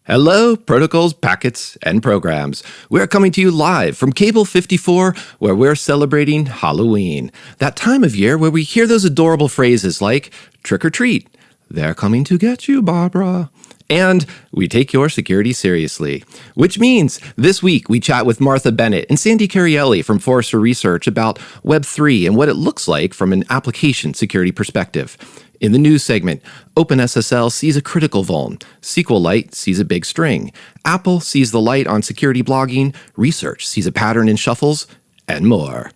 Hello, protocols, packets, and programs. We're coming to you live from Cable 54, where we're celebrating Halloween. That time of year where we hear those adorable phrases like, trick or treat, they're coming to get you, Barbara. And we take your security seriously. Which means this week we chat with Martha Bennett and Sandy Carielli from Forrester Research about Web3 and what it looks like from an application security perspective. In the news segment, OpenSSL sees a critical vuln, SQLite sees a big string, Apple sees the light on security blogging, research sees a pattern in shuffles, and more.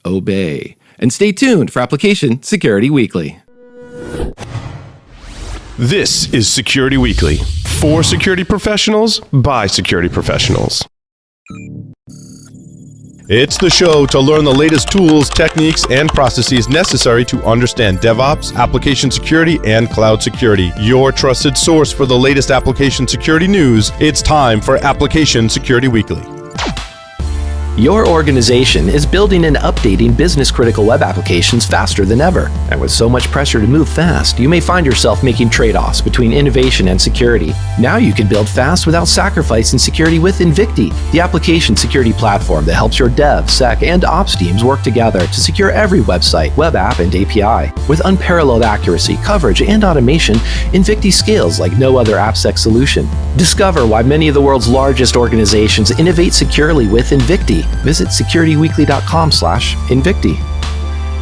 Obey. And stay tuned for Application Security Weekly. This is Security Weekly, for security professionals, by security professionals. It's the show to learn the latest tools, techniques, and processes necessary to understand DevOps, application security, and cloud security. Your trusted source for the latest application security news. It's time for Application Security Weekly. Your organization is building and updating business-critical web applications faster than ever. And with so much pressure to move fast, you may find yourself making trade-offs between innovation and security. Now you can build fast without sacrificing security with Invicti, the application security platform that helps your dev, sec, and ops teams work together to secure every website, web app, and API. With unparalleled accuracy, coverage, and automation, Invicti scales like no other AppSec solution. Discover why many of the world's largest organizations innovate securely with Invicti. Visit securityweekly.com/Invicti.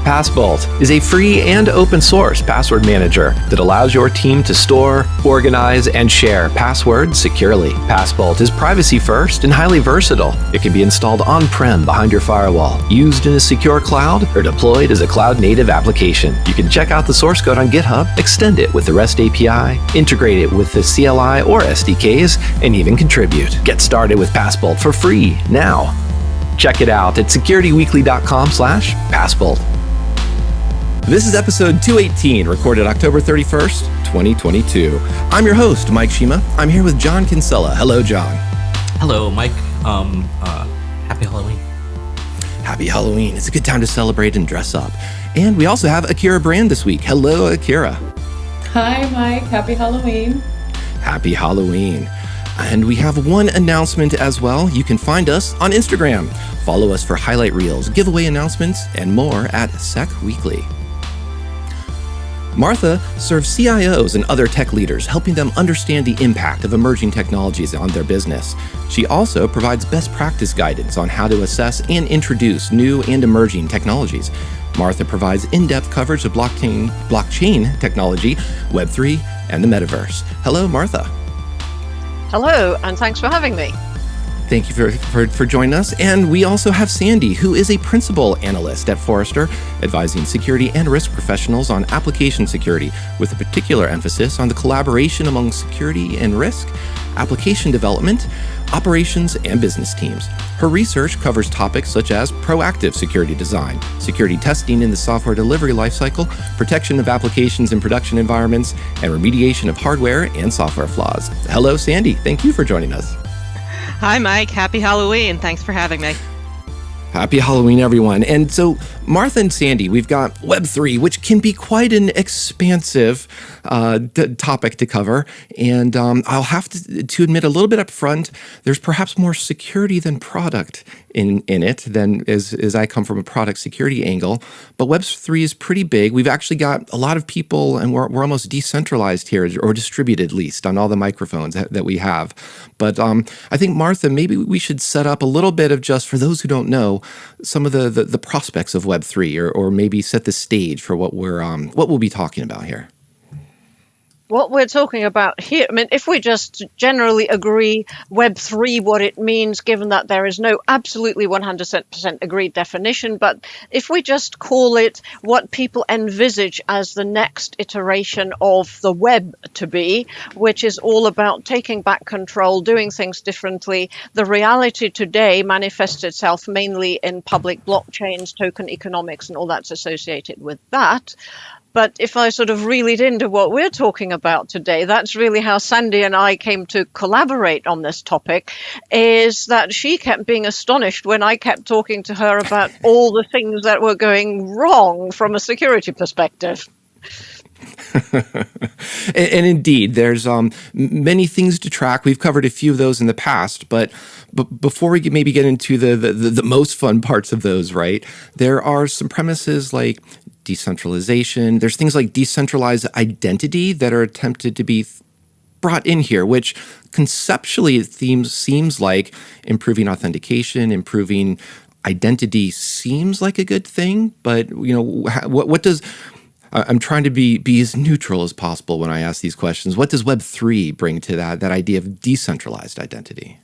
Passbolt is a free and open source password manager that allows your team to store, organize, and share passwords securely. Passbolt is privacy first and highly versatile. It can be installed on-prem behind your firewall, used in a secure cloud, or deployed as a cloud-native application. You can check out the source code on GitHub, extend it with the REST API, integrate it with the CLI or SDKs, and even contribute. Get started with Passbolt for free now. Check it out at securityweekly.com/Passbolt. This is episode 218, recorded October 31st, 2022. I'm your host, Mike Shima. I'm here with John Kinsella. Hello, John. Hello, Mike. Happy Halloween. Happy Halloween. It's a good time to celebrate and dress up. And we also have Akira Brand this week. Hello, Akira. Hi, Mike. Happy Halloween. Happy Halloween. And we have one announcement as well. You can find us on Instagram. Follow us for highlight reels, giveaway announcements, and more at Sec Weekly. Martha serves CIOs and other tech leaders, helping them understand the impact of emerging technologies on their business. She also provides best practice guidance on how to assess and introduce new and emerging technologies. Martha provides in-depth coverage of blockchain technology, Web3, and the metaverse. Hello, Martha. Hello, and thanks for having me. Thank you for joining us. And we also have Sandy, who is a principal analyst at Forrester, advising security and risk professionals on application security, with a particular emphasis on the collaboration among security and risk, application development, operations, and business teams. Her research covers topics such as proactive security design, security testing in the software delivery lifecycle, protection of applications in production environments, and remediation of hardware and software flaws. Hello, Sandy. Thank you for joining us. Hi, Mike. Happy Halloween. Thanks for having me. Happy Halloween, everyone. And so, Martha and Sandy, we've got Web3, which can be quite an expansive topic to cover. And I'll have to admit a little bit up front, there's perhaps more security than product in it than as I come from a product security angle. But Web3 is pretty big. We've actually got a lot of people, and we're almost decentralized here, or distributed at least, on all the microphones that we have. But I think, Martha, maybe we should set up a little bit of, just for those who don't know, some of the prospects of Web3, or maybe set the stage for what we'll be talking about here. What we're talking about here, I mean, if we just generally agree Web3, what it means, given that there is no absolutely 100% agreed definition, but if we just call it what people envisage as the next iteration of the web to be, which is all about taking back control, doing things differently, the reality today manifests itself mainly in public blockchains, token economics, and all that's associated with that. But if I sort of reel it into what we're talking about today, that's really how Sandy and I came to collaborate on this topic, is that she kept being astonished when I kept talking to her about all the things that were going wrong from a security perspective. And indeed, there's many things to track. We've covered a few of those in the past, but before we maybe get into the most fun parts of those, right? There are some premises like decentralization. There's things like decentralized identity that are attempted to be brought in here, which conceptually it seems like improving authentication, improving identity seems like a good thing. But what does I'm trying to be as neutral as possible when I ask these questions. What does Web3 bring to that idea of decentralized identity?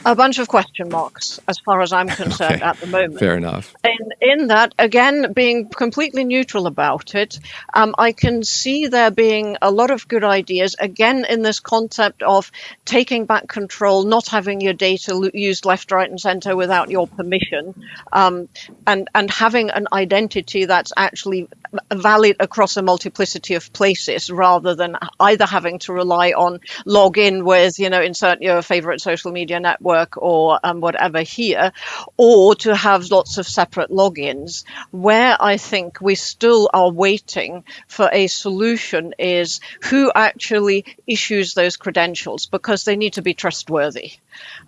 A bunch of question marks, as far as I'm concerned Okay, at the moment. fair enough. In that, again, being completely neutral about it, I can see there being a lot of good ideas, again, in this concept of taking back control, not having your data used left, right, and center without your permission, and having an identity that's actually valid across a multiplicity of places, rather than either having to rely on login with, insert your favorite social media network or whatever here, or to have lots of separate logins. Where I think we still are waiting for a solution is who actually issues those credentials, because they need to be trustworthy.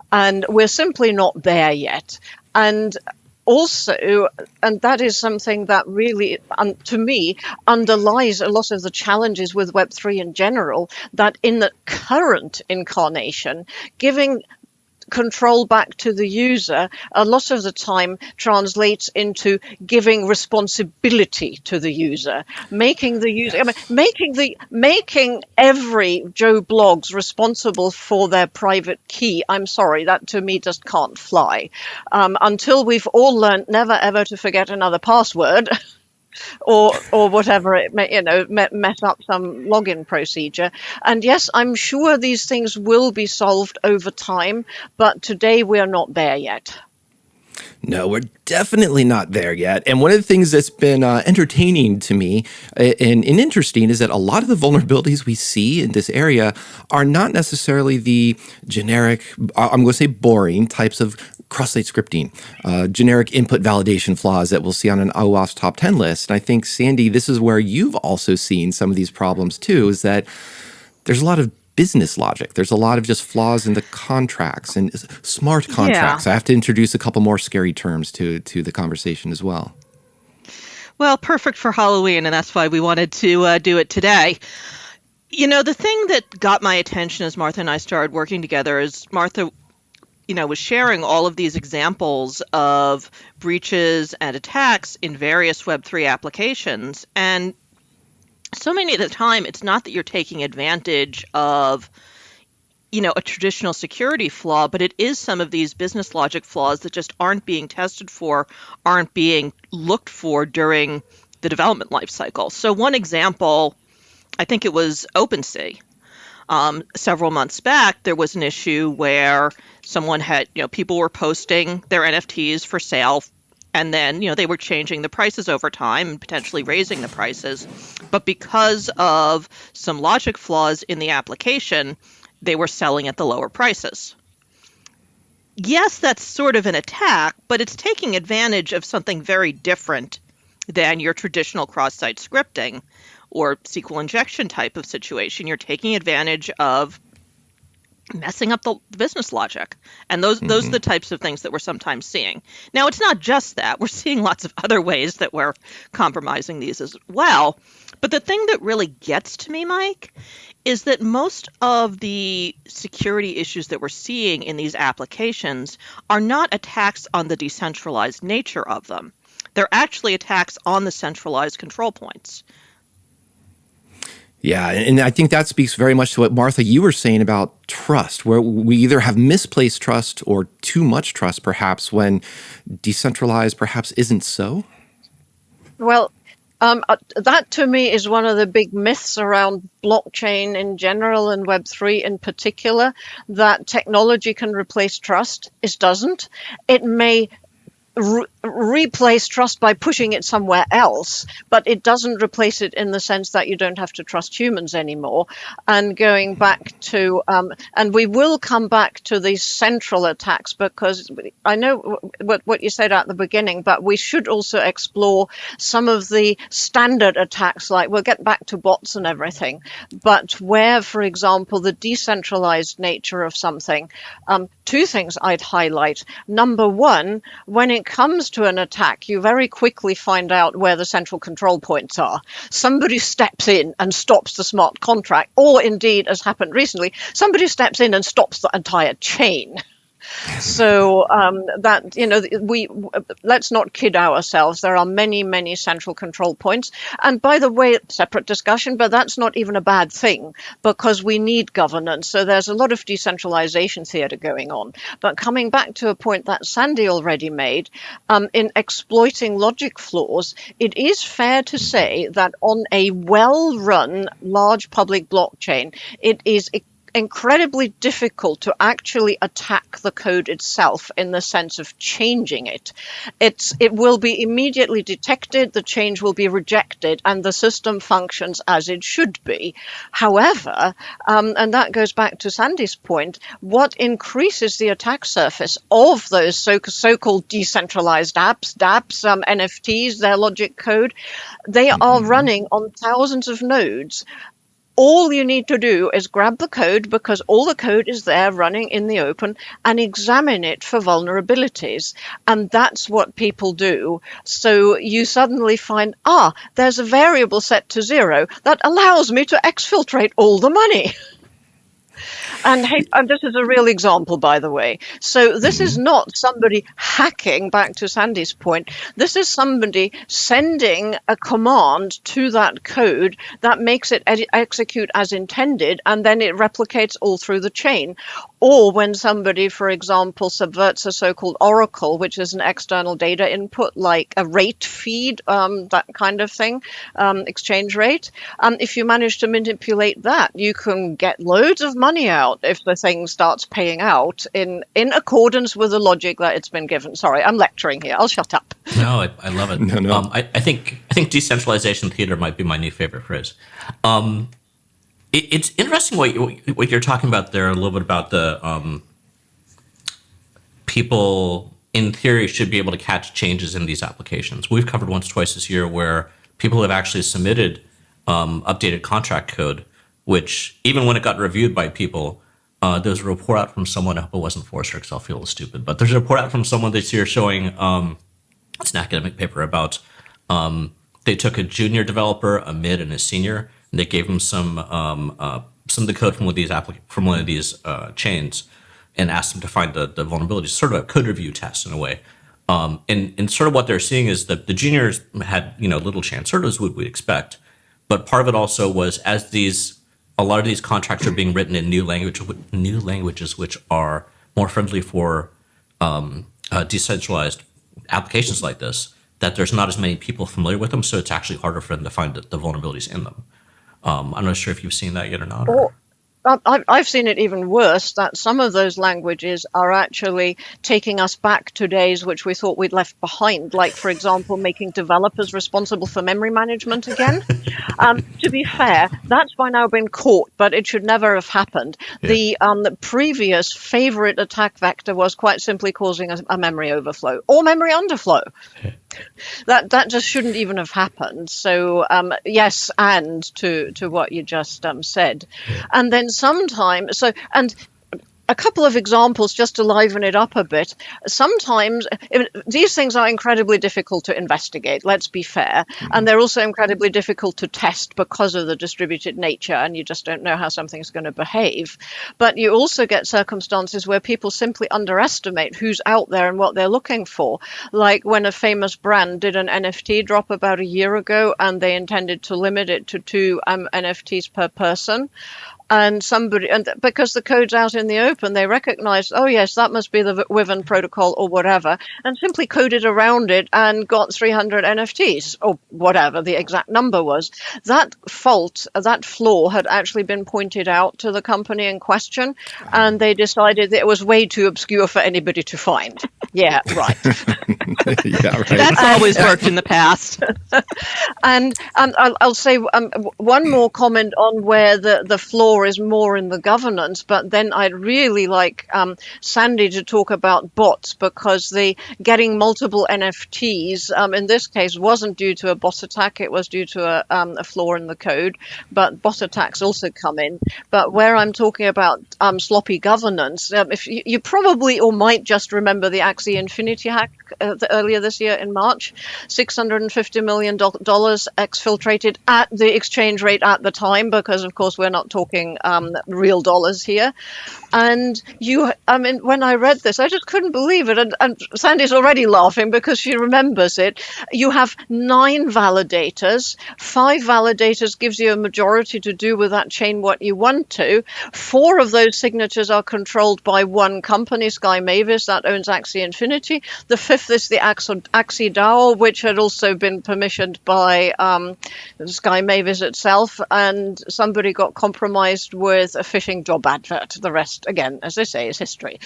And we're simply not there yet. And also, and that is something that really, to me, underlies a lot of the challenges with Web3 in general, that in the current incarnation, giving control back to the user a lot of the time translates into giving responsibility to the user, making the user, making every Joe Bloggs responsible for their private key. I'm sorry, that to me just can't fly. Until we've all learned never ever to forget another password. Or whatever it may, mess up some login procedure. And yes, I'm sure these things will be solved over time, but today we are not there yet. No, we're definitely not there yet. And one of the things that's been entertaining to me and interesting is that a lot of the vulnerabilities we see in this area are not necessarily the generic, I'm going to say boring types of cross-site scripting, generic input validation flaws that we'll see on an OAuth's top 10 list. And I think, Sandy, this is where you've also seen some of these problems too, is that there's a lot of business logic. There's a lot of just flaws in the contracts and smart contracts. Yeah. I have to introduce a couple more scary terms to the conversation as well. Well, perfect for Halloween, and that's why we wanted to do it today. The thing that got my attention as Martha and I started working together is Martha, was sharing all of these examples of breaches and attacks in various Web3 applications. And so many of the time, it's not that you're taking advantage of, a traditional security flaw, but it is some of these business logic flaws that just aren't being tested for, aren't being looked for during the development lifecycle. So one example, I think it was OpenSea. Several months back, there was an issue where someone had, people were posting their NFTs for sale, and then, they were changing the prices over time and potentially raising the prices. But because of some logic flaws in the application, they were selling at the lower prices. Yes, that's sort of an attack, but it's taking advantage of something very different than your traditional cross-site scripting or SQL injection type of situation. You're taking advantage of messing up the business logic. And those are the types of things that we're sometimes seeing. Now, it's not just that. We're seeing lots of other ways that we're compromising these as well. But the thing that really gets to me, Mike, is that most of the security issues that we're seeing in these applications are not attacks on the decentralized nature of them. They're actually attacks on the centralized control points. Yeah, and I think that speaks very much to what, Martha, you were saying about trust, where we either have misplaced trust or too much trust, perhaps, when decentralized perhaps isn't so. Well, that to me is one of the big myths around blockchain in general and Web3 in particular, that technology can replace trust. It doesn't. It may replace trust by pushing it somewhere else, but it doesn't replace it in the sense that you don't have to trust humans anymore. And going back to, and we will come back to these central attacks, because I know what you said at the beginning, but we should also explore some of the standard attacks, like we'll get back to bots and everything, but where, for example, the decentralized nature of something, two things I'd highlight. Number one, when it comes to an attack, you very quickly find out where the central control points are. Somebody steps in and stops the smart contract, or indeed, as happened recently, somebody steps in and stops the entire chain. So that, let's not kid ourselves. There are many, many central control points. And by the way, separate discussion, but that's not even a bad thing, because we need governance. So there's a lot of decentralization theater going on. But coming back to a point that Sandy already made, in exploiting logic flaws, it is fair to say that on a well-run large public blockchain, it is incredibly difficult to actually attack the code itself in the sense of changing it. It will be immediately detected, the change will be rejected, and the system functions as it should be. However, and that goes back to Sandy's point, what increases the attack surface of those so-called decentralized apps, dApps, NFTs, their logic code, they are running on thousands of nodes. All you need to do is grab the code, because all the code is there running in the open, and examine it for vulnerabilities. And that's what people do. So you suddenly find, there's a variable set to 0 that allows me to exfiltrate all the money. And this is a real example, by the way. So this is not somebody hacking, back to Sandy's point. This is somebody sending a command to that code that makes it execute as intended, and then it replicates all through the chain. Or when somebody, for example, subverts a so-called oracle, which is an external data input, like a rate feed, that kind of thing, exchange rate. If you manage to manipulate that, you can get loads of money out if the thing starts paying out in accordance with the logic that it's been given. Sorry, I'm lecturing here. I'll shut up. No, I love it. No. I think decentralization theater might be my new favorite phrase. It's interesting what you're talking about there, a little bit about the people, in theory, should be able to catch changes in these applications. We've covered once, twice this year where people have actually submitted updated contract code, which even when it got reviewed by people, there's a report out from someone, I hope it wasn't Forrester because I'll feel stupid, but there's a report out from someone this year showing, it's an academic paper about, they took a junior developer, a mid, and a senior, and they gave them some of the code from one of these chains, and asked them to find the vulnerabilities, sort of a code review test in a way. And sort of what they're seeing is that the juniors had little chance, sort of as we'd expect, but part of it also was as a lot of these contracts are being written in new languages which are more friendly for decentralized applications like this, that there's not as many people familiar with them, so it's actually harder for them to find the vulnerabilities in them. I'm not sure if you've seen that yet or not. I've seen it even worse, that some of those languages are actually taking us back to days which we thought we'd left behind, like, for example, making developers responsible for memory management again. To be fair, that's by now been caught, but it should never have happened. Yeah. The previous favorite attack vector was quite simply causing a memory overflow or memory underflow. Yeah. That just shouldn't even have happened. So yes, and to what you just said. Yeah. And then sometimes, and a couple of examples just to liven it up a bit. Sometimes these things are incredibly difficult to investigate, let's be fair. And they're also incredibly difficult to test because of the distributed nature, and you just don't know how something's going to behave. But you also get circumstances where people simply underestimate who's out there and what they're looking for. Like when a famous brand did an NFT drop about a year ago, and they intended to limit it to 2 NFTs per person. And because the code's out in the open, they recognized, oh yes, that must be the Wyvern protocol or whatever, and simply coded around it and got 300 NFTs or whatever the exact number was. That flaw had actually been pointed out to the company in question, and they decided that it was way too obscure for anybody to find. Yeah, right. Yeah, right. That's always worked in the past. And I'll say one more comment on where the flaw is more in the governance, but then I'd really like Sandy to talk about bots, because the getting multiple NFTs in this case wasn't due to a bot attack, it was due to a flaw in the code, but bot attacks also come in. But where I'm talking about sloppy governance, if you probably or might just remember the Axie Infinity hack earlier this year in March, $650 million exfiltrated at the exchange rate at the time, because of course we're not talking real dollars here. And when I read this, I just couldn't believe it. And Sandy's already laughing because she remembers it. You have 9 validators. 5 validators gives you a majority to do with that chain what you want to. 4 of those signatures are controlled by one company, Sky Mavis, that owns Axie Infinity. The 5th is the Axie DAO, which had also been permissioned by Sky Mavis itself, and somebody got compromised with a phishing job advert. The rest, again, as they say, is history.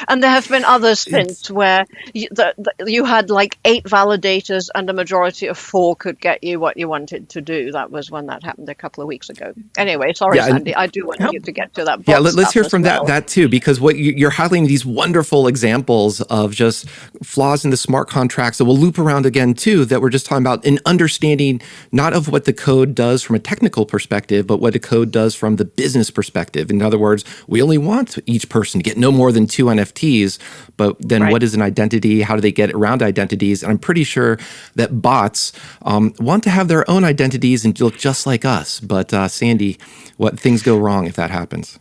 And there have been others since where you had like 8 validators and a majority of 4 could get you what you wanted to do. That was when that happened a couple of weeks ago. Anyway, sorry, Sandy, I do want you to get to that. Yeah, let's hear from that too, because what you're highlighting these wonderful examples of just flaws in the smart contracts that will loop around again too, that we're just talking about in understanding not of what the code does from a technical perspective, but what the code does from the business perspective. In other words, we only want each person to get no more than 2 NFTs, but then what is an identity? How do they get around identities? And I'm pretty sure that bots want to have their own identities and look just like us. But Sandy, what things go wrong if that happens?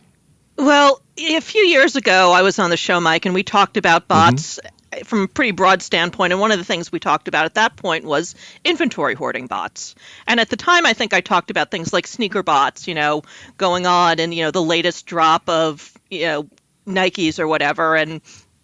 Well, a few years ago, I was on the show, Mike, and we talked about bots from a pretty broad standpoint. And one of the things we talked about at that point was inventory hoarding bots. And at the time, I think I talked about things like sneaker bots, going on and, the latest drop of, Nikes or whatever, and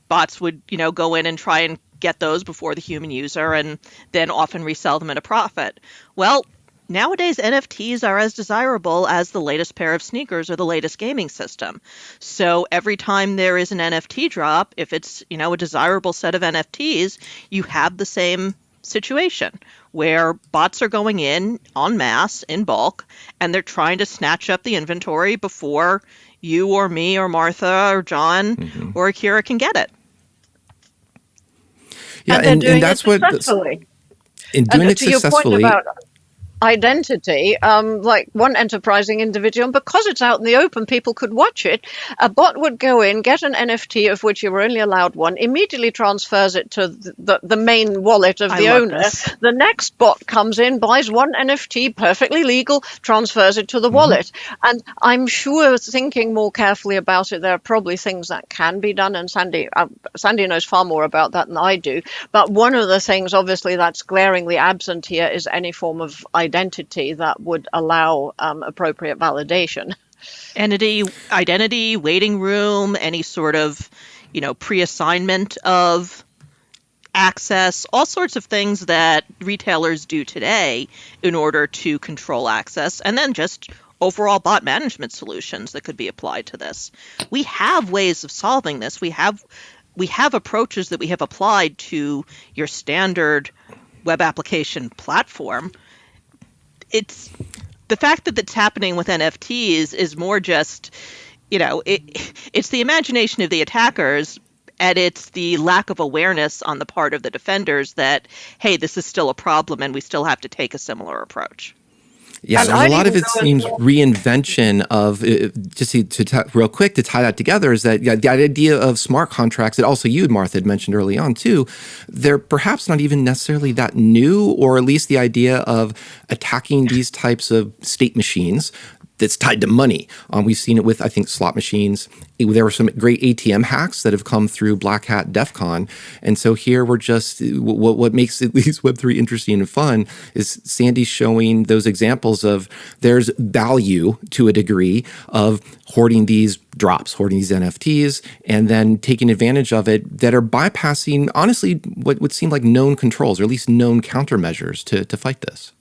bots would, go in and try and get those before the human user and then often resell them at a profit. Well, nowadays NFTs are as desirable as the latest pair of sneakers or the latest gaming system. So every time there is an NFT drop, if it's, a desirable set of NFTs, you have the same situation where bots are going in en masse, in bulk, and they're trying to snatch up the inventory before you or me or Martha or John or Akira can get it. Yeah, and that's what in doing it successfully. Identity, like one enterprising individual, and because it's out in the open, people could watch it. A bot would go in, get an NFT of which you were only allowed one, immediately transfers it to the main wallet of the owner. The next bot comes in, buys one NFT, perfectly legal, transfers it to the wallet. And I'm sure, thinking more carefully about it, there are probably things that can be done, and Sandy knows far more about that than I do. But one of the things, obviously, that's glaringly absent here is any form of identity that would allow appropriate validation. Identity, waiting room, any sort of, pre-assignment of access, all sorts of things that retailers do today in order to control access, and then just overall bot management solutions that could be applied to this. We have ways of solving this. We have approaches that we have applied to your standard web application platform. It's the fact that it's happening with NFTs is more just, it's the imagination of the attackers, and it's the lack of awareness on the part of the defenders that, hey, this is still a problem and we still have to take a similar approach. Yeah, there's a lot of it seems reinvention of, real quick to tie that together, is that the idea of smart contracts that also you, Martha, had mentioned early on too, they're perhaps not even necessarily that new, or at least the idea of attacking these types of state machines that's tied to money. We've seen it with, I think, slot machines. There were some great ATM hacks that have come through Black Hat DEF CON. And so here we're just, what makes at least Web3 interesting and fun is Sandy's showing those examples of there's value to a degree of hoarding these drops, hoarding these NFTs, and then taking advantage of it that are bypassing, honestly, what would seem like known controls, or at least known countermeasures to fight this.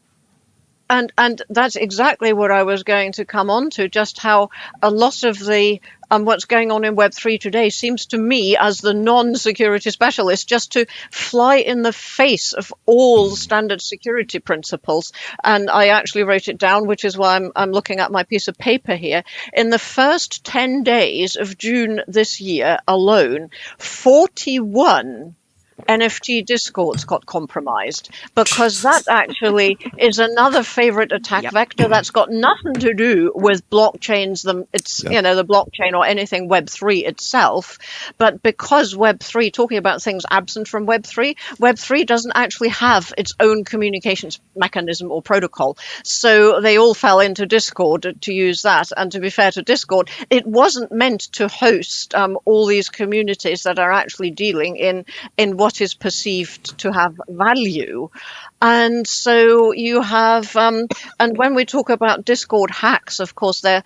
And that's exactly what I was going to come on to, just how a lot of the what's going on in Web3 today seems to me, as the non-security specialist, just to fly in the face of all standard security principles. And I actually wrote it down, which is why I'm looking at my piece of paper here. In the first 10 days of June this year alone, 41 NFT discords got compromised, because that actually is another favorite attack vector that's got nothing to do with blockchains. The blockchain or anything Web3 itself, but because Web3, talking about things absent from Web3 doesn't actually have its own communications mechanism or protocol. So they all fell into Discord to use that. And to be fair to Discord, it wasn't meant to host all these communities that are actually dealing in what is perceived to have value. And so you have, and when we talk about Discord hacks, of course, they're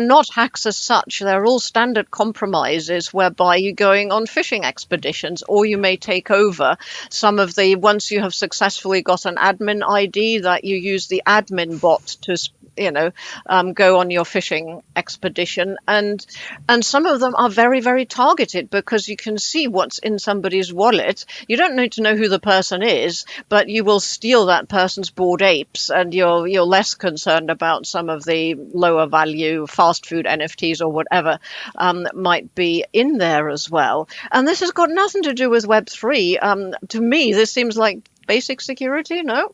not hacks as such. They're all standard compromises whereby you're going on fishing expeditions, or you may take over some of the, once you have successfully got an admin ID, that you use the admin bot to go on your fishing expedition. And some of them are very, very targeted, because you can see what's in somebody's wallet. You don't need to know who the person is, but you will steal that person's Bored Apes, and you're less concerned about some of the lower value fast food NFTs or whatever might be in there as well. And this has got nothing to do with Web3. To me, this seems like basic security, no?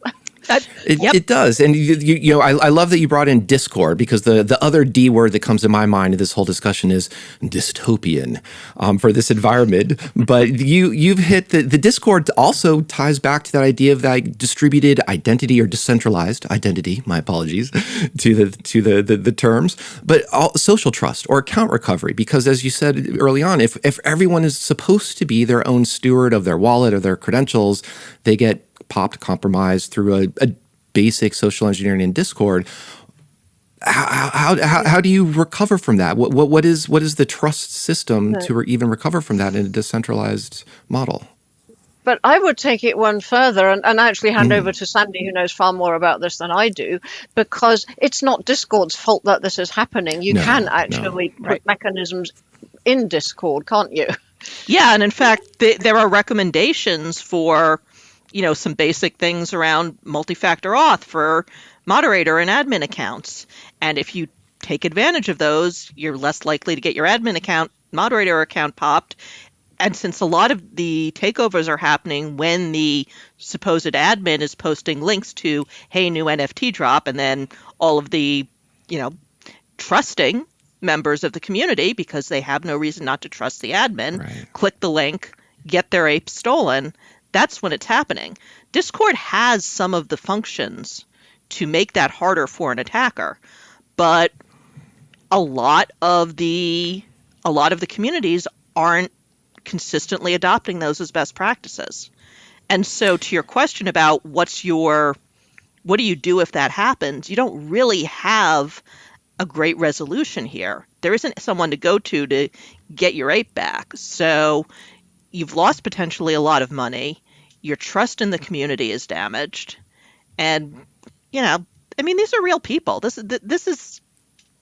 It does. And I love that you brought in Discord, because the other D word that comes to my mind in this whole discussion is dystopian for this environment. But you've hit the Discord also ties back to that idea of that distributed identity, or decentralized identity. My apologies to the terms, but social trust or account recovery. Because as you said early on, if everyone is supposed to be their own steward of their wallet or their credentials, they get popped, compromised through a basic social engineering in Discord. How do you recover from that? What is the trust system to even recover from that in a decentralized model? But I would take it one further and actually hand over to Sandy, who knows far more about this than I do, because it's not Discord's fault that this is happening. You can actually put mechanisms in Discord, can't you? Yeah, and in fact, there are recommendations for some basic things around multi-factor auth for moderator and admin accounts. And if you take advantage of those, you're less likely to get your moderator account popped. And since a lot of the takeovers are happening when the supposed admin is posting links to, hey, new NFT drop, and then all of the, trusting members of the community, because they have no reason not to trust the admin, click the link, get their ape stolen, that's when it's happening. Discord has some of the functions to make that harder for an attacker, but a lot of the communities aren't consistently adopting those as best practices. And so to your question about what do you do if that happens, you don't really have a great resolution here. There isn't someone to go to get your ape back. So you've lost potentially a lot of money. Your trust in the community is damaged. And, these are real people. This is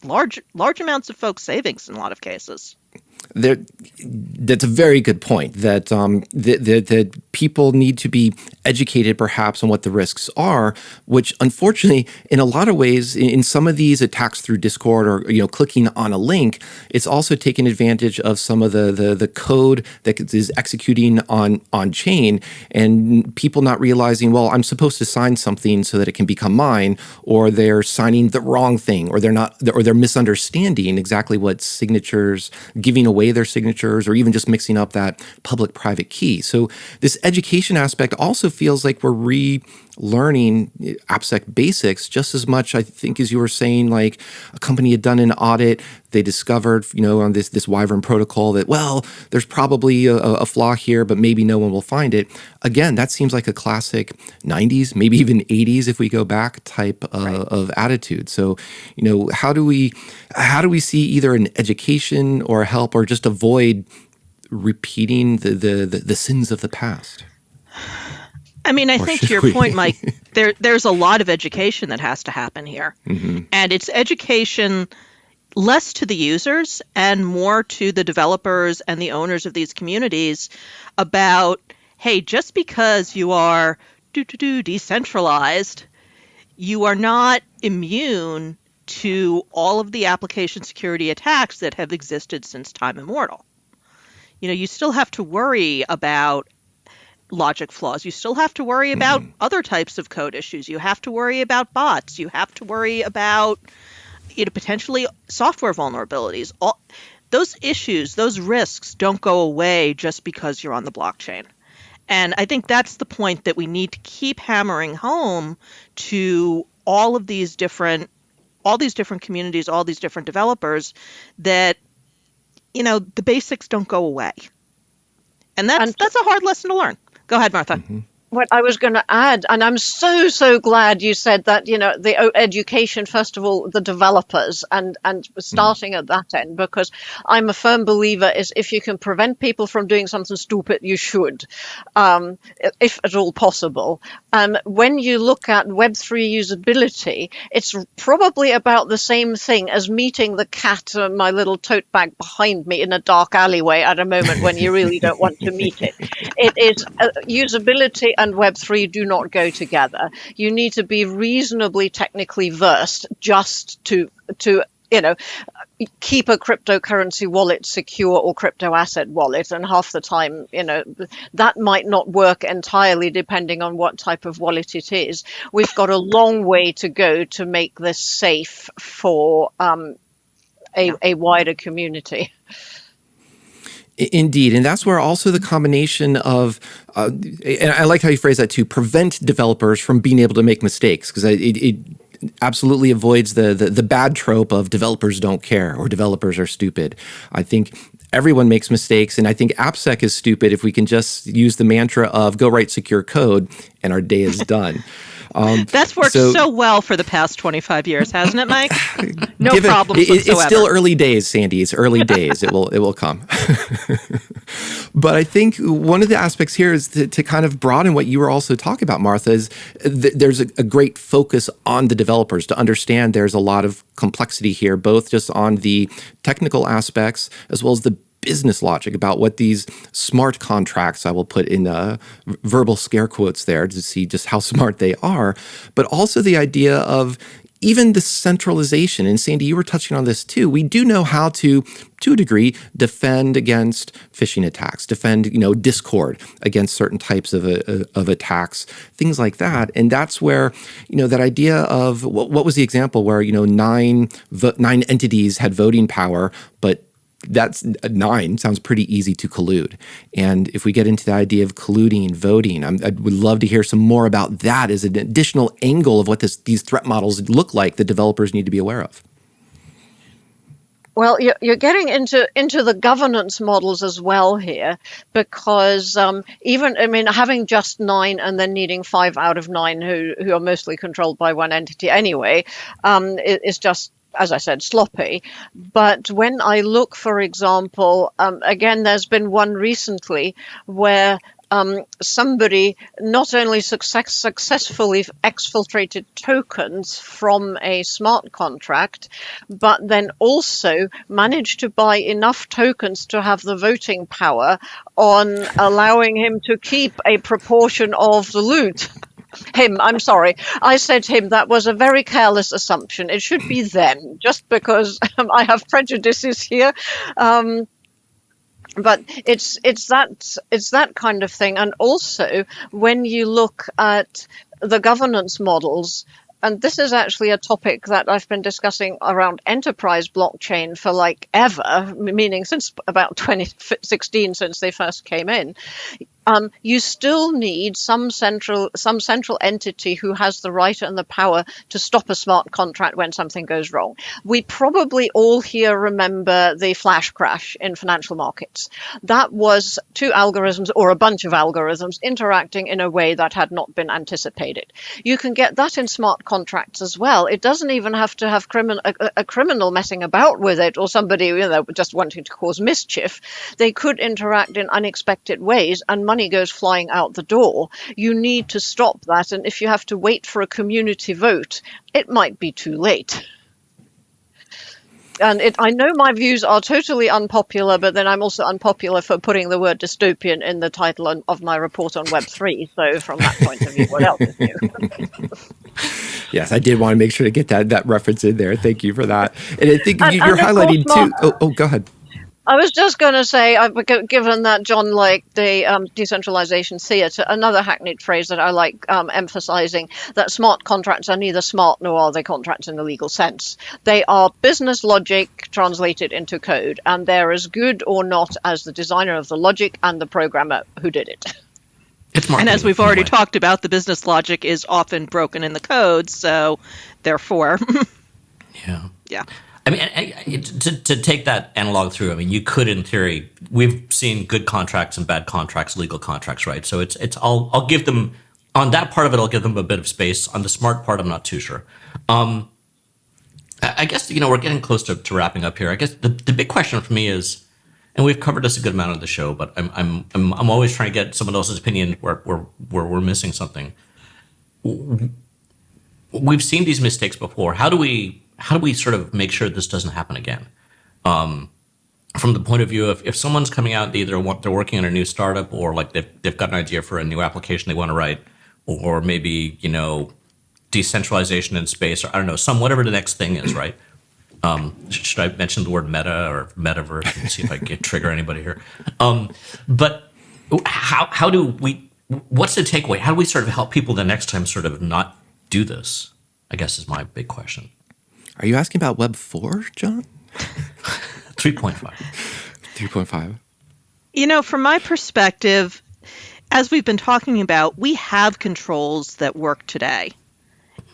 large amounts of folks' savings in a lot of cases. That's a very good point, that that people need to be educated perhaps on what the risks are, which unfortunately in a lot of ways in some of these attacks through Discord or clicking on a link, it's also taking advantage of some of the code that is executing on chain, and people not realizing, well, I'm supposed to sign something so that it can become mine, or they're signing the wrong thing, or they're misunderstanding exactly what signatures, giving away away their signatures, or even just mixing up that public-private key. So this education aspect also feels like we're relearning AppSec basics just as much, I think, as you were saying, like a company had done an audit, they discovered, on this Wyvern protocol that, well, there's probably a flaw here, but maybe no one will find it. Again, that seems like a classic 90s, maybe even 80s if we go back type of attitude. So, how do we see either an education or help or just avoid repeating the sins of the past? I mean, I think to your point, Mike, there's a lot of education that has to happen here. Mm-hmm. And it's education less to the users and more to the developers and the owners of these communities about, hey, just because you are decentralized, you are not immune to all of the application security attacks that have existed since time immemorial. You still have to worry about logic flaws. You still have to worry about other types of code issues. You have to worry about bots. You have to worry about potentially software vulnerabilities. All those issues, those risks don't go away just because you're on the blockchain. And I think that's the point that we need to keep hammering home to all these different communities, all these different developers, that the basics don't go away. And that's a hard lesson to learn. Go ahead, Martha. Mm-hmm. What I was going to add, and I'm so glad you said that, the education, first of all, the developers and starting at that end, because I'm a firm believer is if you can prevent people from doing something stupid, you should, if at all possible. When you look at Web3 usability, it's probably about the same thing as meeting the cat, my little tote bag behind me in a dark alleyway at a moment when you really don't want to meet it. It is usability and Web3 do not go together. You need to be reasonably technically versed just to keep a cryptocurrency wallet secure or crypto asset wallet. And half the time, that might not work entirely depending on what type of wallet it is. We've got a long way to go to make this safe for a wider community. Indeed. And that's where also the combination of, and I like how you phrase that too, prevent developers from being able to make mistakes, because it absolutely avoids the bad trope of developers don't care or developers are stupid. I think everyone makes mistakes, and I think AppSec is stupid if we can just use the mantra of go write secure code and our day is done. That's worked so well for the past 25 years, hasn't it, Mike? No problems whatsoever. It's still early days, Sandy. It's early days. It will come. But I think one of the aspects here is to kind of broaden what you were also talking about, Martha, is there's a great focus on the developers to understand there's a lot of complexity here, both just on the technical aspects as well as the business logic about what these smart contracts, I will put in verbal scare quotes there to see just how smart they are, but also the idea of even the centralization. And Sandy, you were touching on this too. We do know how to a degree, defend against phishing attacks, defend, Discord against certain types of attacks, things like that. And that's where, that idea of what was the example where, 9 entities had voting power, but that's 9 sounds pretty easy to collude. And if we get into the idea of colluding and voting, I would love to hear some more about that as an additional angle of what these threat models look like that developers need to be aware of. Well, you're getting into the governance models as well here, because having just 9 and then needing 5 out of 9 who are mostly controlled by one entity anyway, is just, as I said, sloppy. But when I look, for example, again, there's been one recently where somebody not only successfully exfiltrated tokens from a smart contract, but then also managed to buy enough tokens to have the voting power on allowing him to keep a proportion of the loot. I'm sorry. I said him. That was a very careless assumption. It should be them, just because I have prejudices here. But it's that kind of thing. And also, when you look at the governance models, And this is actually a topic that I've been discussing around enterprise blockchain for like ever, meaning since about 2016, since they first came in. You still need some central entity who has the right and the power to stop a smart contract when something goes wrong. We probably all here remember the flash crash in financial markets. That was two algorithms or a bunch of algorithms interacting in a way that had not been anticipated. You can get that in smart contracts as well. It doesn't even have to have a criminal messing about with it or somebody just wanting to cause mischief. They could interact in unexpected ways and money goes flying out the door. You need to stop that, and if you have to wait for a community vote, it might be too late. And I know my views are totally unpopular, but then I'm also unpopular for putting the word dystopian in the title of my report on Web3. So from that point of view, what else is new? Yes, I did want to make sure to get that reference in there. Thank you for that. And I think you're highlighting too. Oh, go ahead. I was just going to say, given that John liked the decentralization theatre, another hackneyed phrase that I like emphasizing, that smart contracts are neither smart nor are they contracts in the legal sense. They are business logic translated into code, and they're as good or not as the designer of the logic and the programmer who did it. And as we've already talked about, the business logic is often broken in the code, so therefore... Yeah. I mean, to take that analog through, I mean, you could, in theory, we've seen good contracts and bad contracts, legal contracts, right? So it's I'll give them, on that part of it, I'll give them a bit of space. On the smart part, I'm not too sure. I guess, we're getting close to wrapping up here. I guess the big question for me is, and we've covered this a good amount of the show, but I'm always trying to get someone else's opinion where we're missing something. We've seen these mistakes before. How do we sort of make sure this doesn't happen again? From the point of view of if someone's coming out, they're working on a new startup, or like they've got an idea for a new application they want to write, or maybe, decentralization in space, or I don't know, whatever the next thing is, right? Should I mention the word meta or metaverse and see if I can trigger anybody here? But how do we, what's the takeaway? How do we sort of help people the next time sort of not do this, I guess, is my big question. Are you asking about Web 4, John? 3.5. 3.5. From my perspective, as we've been talking about, we have controls that work today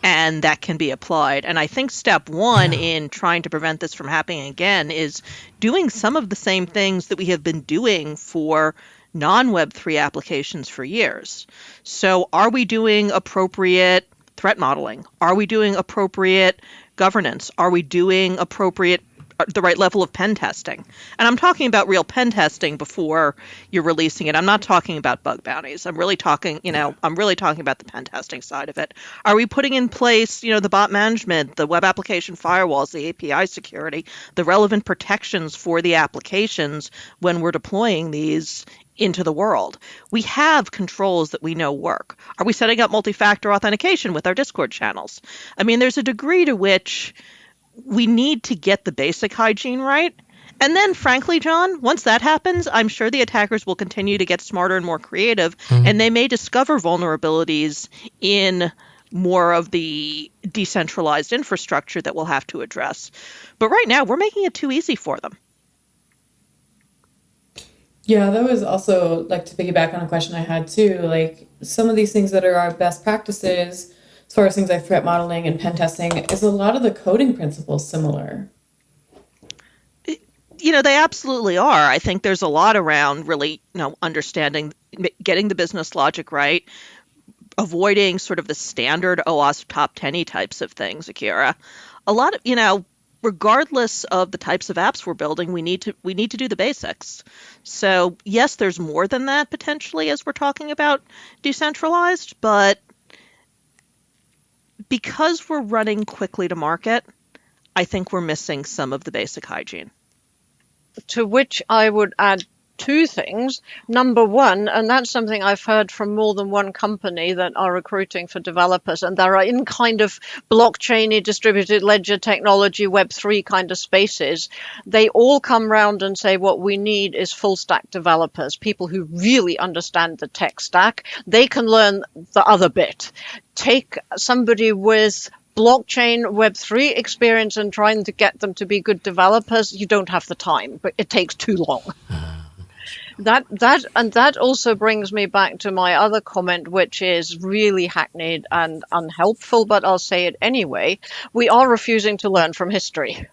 and that can be applied. And I think step one in trying to prevent this from happening again is doing some of the same things that we have been doing for non-Web3 applications for years. So are we doing appropriate threat modeling? Are we doing appropriate governance? Are we doing the right level of pen testing? And I'm talking about real pen testing before you're releasing it. I'm not talking about bug bounties. I'm really talking about the pen testing side of it. Are we putting in place, the bot management, the web application firewalls, the API security, the relevant protections for the applications when we're deploying these into the world? We have controls that we know work. Are we setting up multi-factor authentication with our Discord channels? I mean, there's a degree to which we need to get the basic hygiene right. And then, frankly, John, once that happens, I'm sure the attackers will continue to get smarter and more creative, and they may discover vulnerabilities in more of the decentralized infrastructure that we'll have to address. But right now, we're making it too easy for them. Yeah, that was also, like, to piggyback on a question I had too, like some of these things that are our best practices as far as things like threat modeling and pen testing, is a lot of the coding principles similar? They absolutely are. I think there's a lot around really, understanding, getting the business logic right, avoiding sort of the standard OWASP top 10 types of things, Akira. A lot of, regardless of the types of apps we're building, we need to do the basics. So yes, there's more than that potentially as we're talking about decentralized, but because we're running quickly to market, I think we're missing some of the basic hygiene. To which I would add two things. Number one, and that's something I've heard from more than one company that are recruiting for developers, and they're in kind of blockchain-y, distributed ledger technology, Web3 kind of spaces. They all come round and say what we need is full stack developers, people who really understand the tech stack. They can learn the other bit. Take somebody with blockchain Web3 experience and trying to get them to be good developers, you don't have the time, but it takes too long. That also brings me back to my other comment, which is really hackneyed and unhelpful, but I'll say it anyway. We are refusing to learn from history.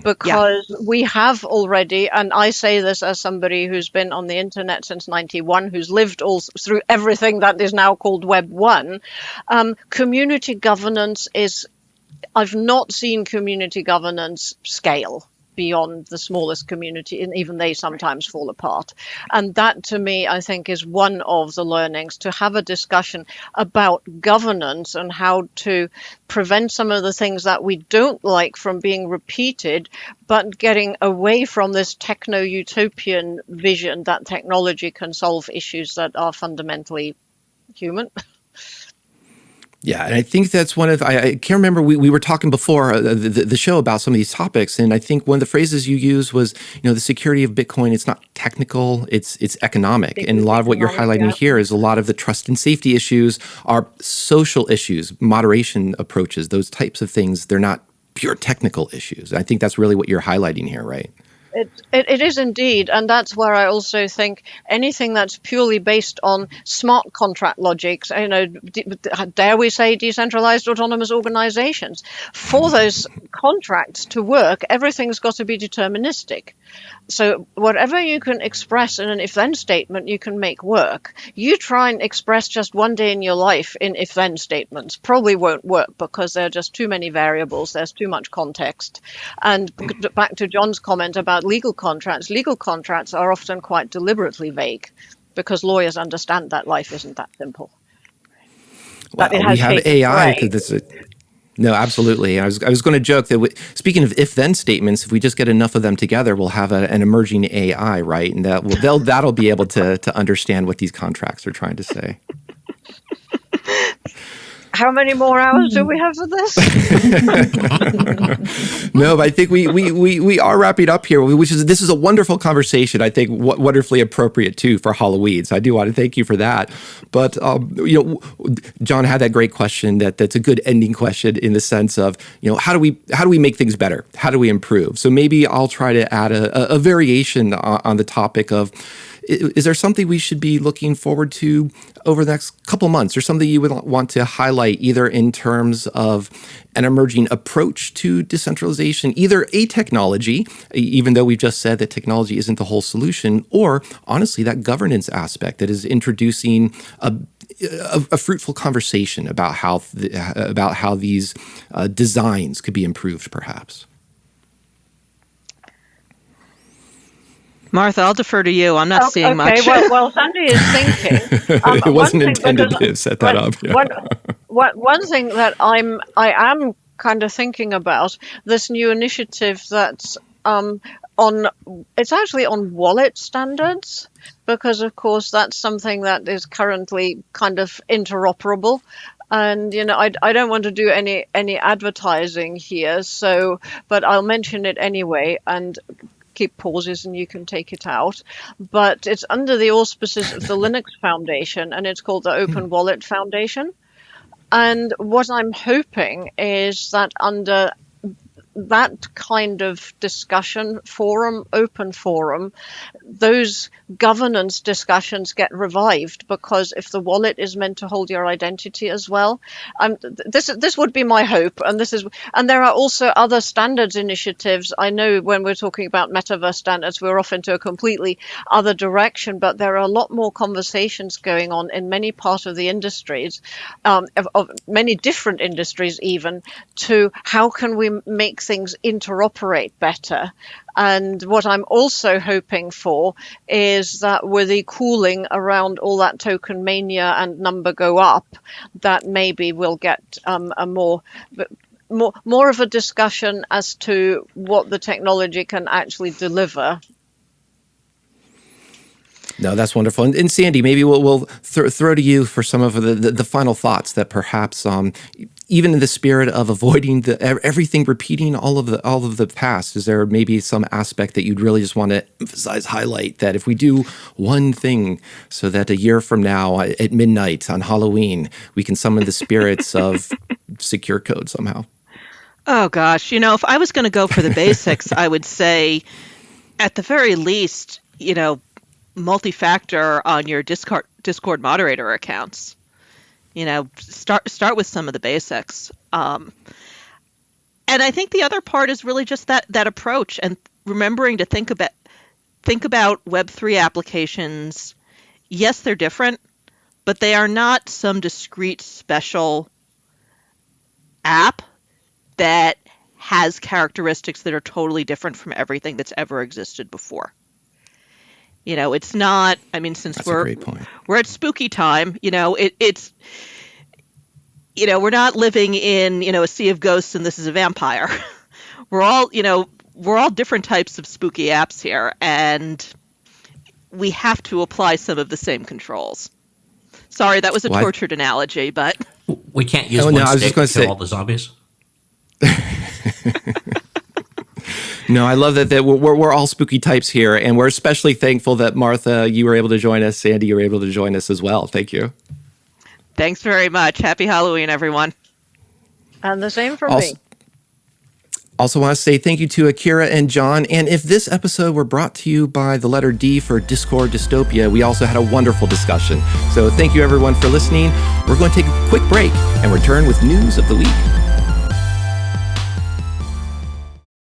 Because we have already, and I say this as somebody who's been on the internet since 91, who's lived all through everything that is now called Web 1, community governance is, I've not seen community governance scale beyond the smallest community, and even they sometimes fall apart. And that, to me, I think is one of the learnings, to have a discussion about governance and how to prevent some of the things that we don't like from being repeated, but getting away from this techno-utopian vision that technology can solve issues that are fundamentally human. Yeah, and I think that's one of, I can't remember, we were talking before the show about some of these topics, and I think one of the phrases you used was, the security of Bitcoin, it's not technical, it's economic. And a lot of what you're highlighting here is a lot of the trust and safety issues are social issues, moderation approaches, those types of things. They're not pure technical issues. I think that's really what you're highlighting here, right? It is indeed, and that's where I also think anything that's purely based on smart contract logics, dare we say decentralized autonomous organizations, for those contracts to work, everything's got to be deterministic. So whatever you can express in an if-then statement, you can make work. You try and express just one day in your life in if-then statements, probably won't work because there are just too many variables, there's too much context. And back to John's comment about legal contracts are often quite deliberately vague because lawyers understand that life isn't that simple. Well, we have AI because no, absolutely. I was going to joke that speaking of if-then statements, if we just get enough of them together, we'll have an emerging AI, right? And that'll be able to understand what these contracts are trying to say. How many more hours do we have for this? No, but I think we are wrapping up here, this is a wonderful conversation. I think wonderfully appropriate too for Halloween. So I do want to thank you for that. But John had that great question that's a good ending question in the sense of how do we make things better? How do we improve? So maybe I'll try to add a variation on the topic of, is there something we should be looking forward to over the next couple months, or something you would want to highlight either in terms of an emerging approach to decentralization, either a technology, even though we've just said that technology isn't the whole solution, or honestly, that governance aspect that is introducing a fruitful conversation about how these designs could be improved, perhaps? Martha, I'll defer to you. I'm not seeing much. Well, Sandy is thinking. It wasn't intended to set that up. Yeah. One thing that I am kind of thinking about, this new initiative that's it's actually on wallet standards, because of course that's something that is currently kind of interoperable. And I don't want to do any advertising here, but I'll mention it anyway and keep pauses and you can take it out. But it's under the auspices of the Linux Foundation, and it's called the Open Wallet Foundation. And what I'm hoping is that under that kind of discussion forum, open forum, those governance discussions get revived, because if the wallet is meant to hold your identity as well, this would be my hope. And there are also other standards initiatives. I know when we're talking about metaverse standards, we're off into a completely other direction, but there are a lot more conversations going on in many parts of the industries, of many different industries even, to how can we make things interoperate better. And what I'm also hoping for is that with the cooling around all that token mania and number go up, that maybe we'll get a more of a discussion as to what the technology can actually deliver. No, that's wonderful. And Sandy, maybe we'll throw to you for some of the final thoughts that perhaps, even in the spirit of avoiding everything repeating all of the past, is there maybe some aspect that you'd really just want to emphasize, highlight, that if we do one thing so that a year from now at midnight on Halloween, we can summon the spirits of secure code somehow? Oh gosh, if I was going to go for the basics, I would say at the very least, multi-factor on your Discord moderator accounts. Start with some of the basics. And I think the other part is really just that approach, and remembering to think about Web3 applications. Yes, they're different, but they are not some discrete special app that has characteristics that are totally different from everything that's ever existed before. It's not, since That's a great point. We're at spooky time, it's, we're not living in, a sea of ghosts and this is a vampire. We're all different types of spooky apps here, and we have to apply some of the same controls. Sorry, that was a tortured analogy, but we can't use one stick to kill all the zombies. No, I love that we're all spooky types here, and we're especially thankful that Martha, you were able to join us. Sandy, you were able to join us as well. Thank you. Thanks very much. Happy Halloween, everyone. And the same from me. Also want to say thank you to Akira and John. And if this episode were brought to you by the letter D for Discord Dystopia, we also had a wonderful discussion. So thank you everyone for listening. We're going to take a quick break and return with news of the week.